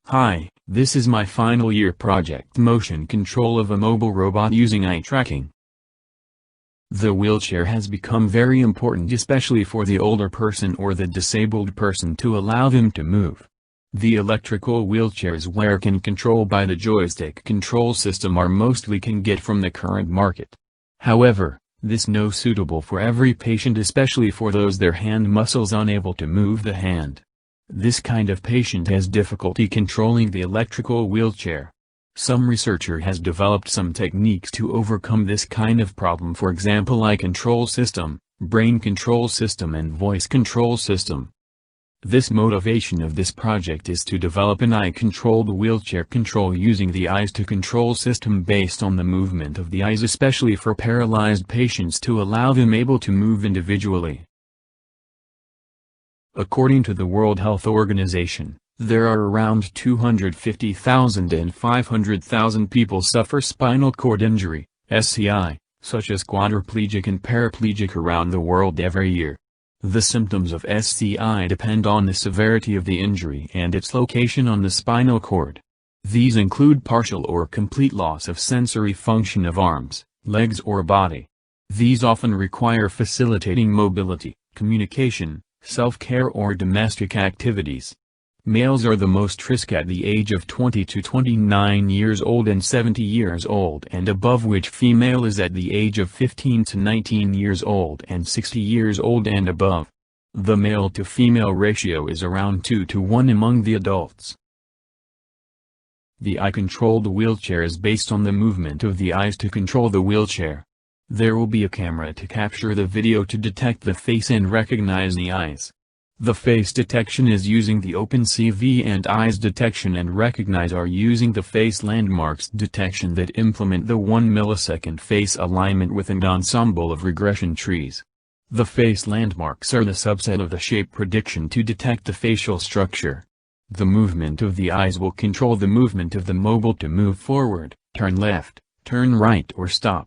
Hi, this is my final year project motion control of a mobile robot using eye tracking. The wheelchair has become very important, especially for the older person or the disabled person, to allow them to move. The electrical wheelchairs where can control by the joystick control system are mostly can get from the current market. However, this no suitable for every patient, especially for those their hand muscles unable to move the hand. This kind of patient has difficulty controlling the electrical wheelchair. Some researcher has developed some techniques to overcome this kind of problem, for example eye control system, brain control system and voice control system. This motivation of this project is to develop an eye-controlled wheelchair control using the eyes to control system based on the movement of the eyes, especially for paralyzed patients, to allow them able to move individually. According to the World Health Organization, there are around 250,000 and 500,000 people suffer spinal cord injury, SCI, such as quadriplegic and paraplegic around the world every year. The symptoms of SCI depend on the severity of the injury and its location on the spinal cord. These include partial or complete loss of sensory function of arms, legs or body. These often require facilitating mobility, communication, self-care or domestic activities. Males are the most risk at the age of 20 to 29 years old and 70 years old and above, which female is at the age of 15 to 19 years old and 60 years old and above. The male to female ratio is around 2 to 1 among the adults. The eye-controlled wheelchair is based on the movement of the eyes to control the wheelchair. There will be a camera to capture the video to detect the face and recognize the eyes. The face detection is using the OpenCV, and eyes detection and recognize are using the face landmarks detection that implement the 1 millisecond face alignment with an ensemble of regression trees. The face landmarks are the subset of the shape prediction to detect the facial structure. The movement of the eyes will control the movement of the mobile to move forward, turn left, turn right or stop.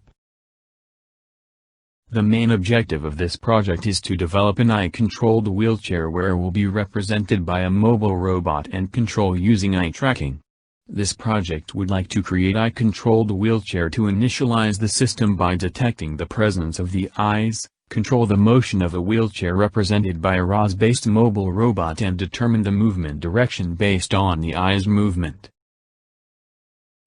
The main objective of this project is to develop an eye-controlled wheelchair where will be represented by a mobile robot and control using eye tracking. This project would like to create eye-controlled wheelchair to initialize the system by detecting the presence of the eyes, control the motion of a wheelchair represented by a ROS-based mobile robot, and determine the movement direction based on the eyes movement.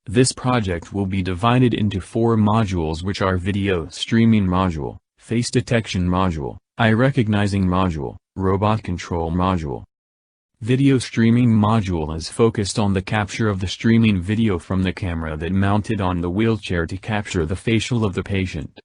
This project will be divided into 4 modules, which are video streaming module, face detection module, eye recognizing module, robot control module. Video streaming module is focused on the capture of the streaming video from the camera that mounted on the wheelchair to capture the facial of the patient.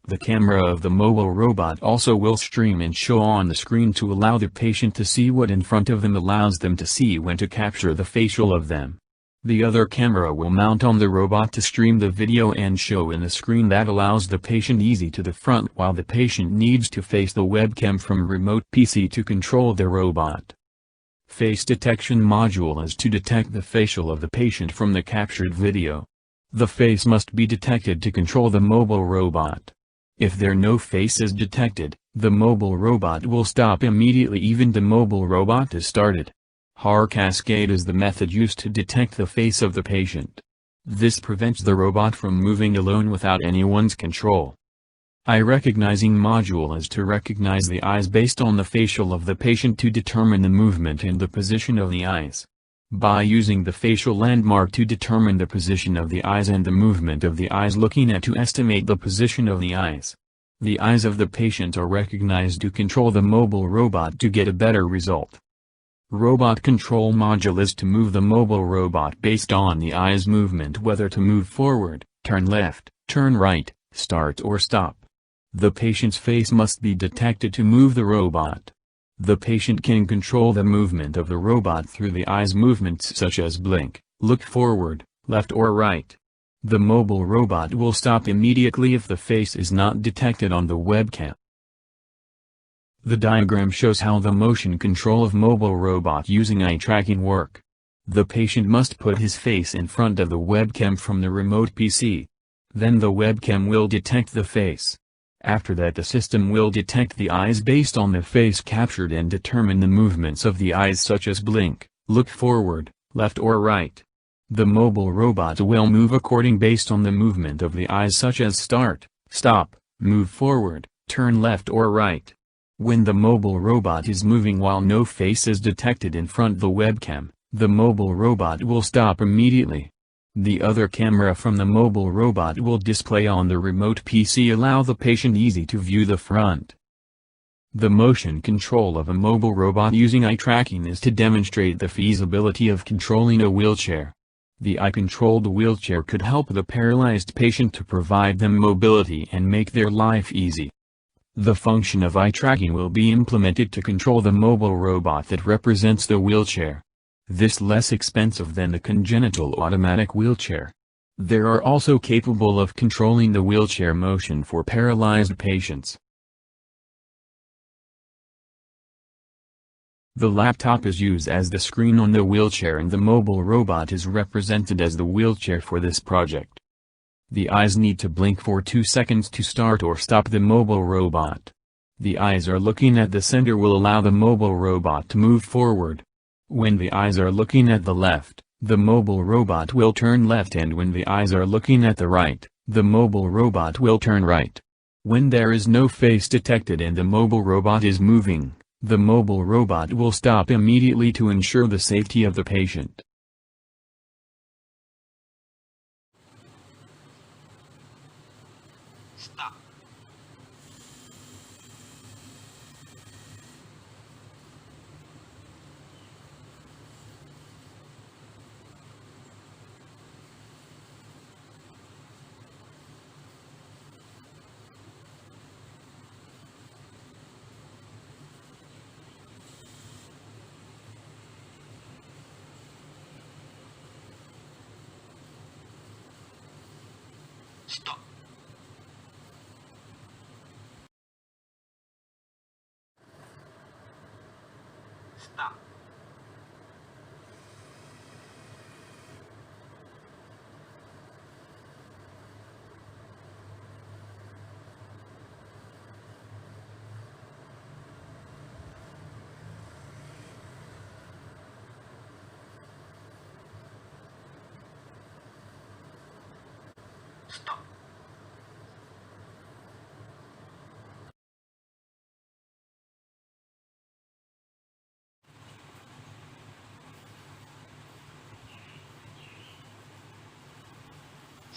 The camera of the mobile robot also will stream and show on the screen to allow the patient to see what in front of them, allows them to see when to capture the facial of them. The other camera will mount on the robot to stream the video and show in the screen that allows the patient easy to the front, while the patient needs to face the webcam from remote PC to control the robot. Face detection module is to detect the facial of the patient from the captured video. The face must be detected to control the mobile robot. If there no face is detected, the mobile robot will stop immediately even the mobile robot is started. HAR cascade is the method used to detect the face of the patient. This prevents the robot from moving alone without anyone's control. Eye recognizing module is to recognize the eyes based on the facial of the patient to determine the movement and the position of the eyes. By using the facial landmark to determine the position of the eyes and the movement of the eyes looking at to estimate the position of the eyes. The eyes of the patient are recognized to control the mobile robot to get a better result. Robot control module is to move the mobile robot based on the eyes movement, whether to move forward, turn left, turn right, start or stop. The patient's face must be detected to move the robot. The patient can control the movement of the robot through the eyes movements such as blink, look forward, left or right. The mobile robot will stop immediately if the face is not detected on the webcam. The diagram shows how the motion control of mobile robot using eye tracking work. The patient must put his face in front of the webcam from the remote PC. Then the webcam will detect the face. After that the system will detect the eyes based on the face captured and determine the movements of the eyes such as blink, look forward, left or right. The mobile robot will move according based on the movement of the eyes, such as start, stop, move forward, turn left or right. When the mobile robot is moving while no face is detected in front of the webcam, the mobile robot will stop immediately. The other camera from the mobile robot will display on the remote PC, allow the patient easy to view the front. The motion control of a mobile robot using eye tracking is to demonstrate the feasibility of controlling a wheelchair. The eye-controlled wheelchair could help the paralyzed patient to provide them mobility and make their life easy. The function of eye tracking will be implemented to control the mobile robot that represents the wheelchair. This less expensive than the congenital automatic wheelchair. There are also capable of controlling the wheelchair motion for paralyzed patients. The laptop is used as the screen on the wheelchair and the mobile robot is represented as the wheelchair for this project. The eyes need to blink for 2 seconds to start or stop the mobile robot. The eyes are looking at the center will allow the mobile robot to move forward. When the eyes are looking at the left, the mobile robot will turn left, and when the eyes are looking at the right, the mobile robot will turn right. When there is no face detected and the mobile robot is moving, the mobile robot will stop immediately to ensure the safety of the patient. Stop. Stop. Stop. Stop.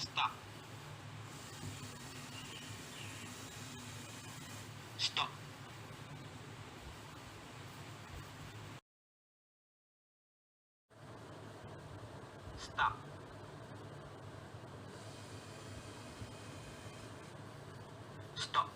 Stop. Stop. Stop. Stop.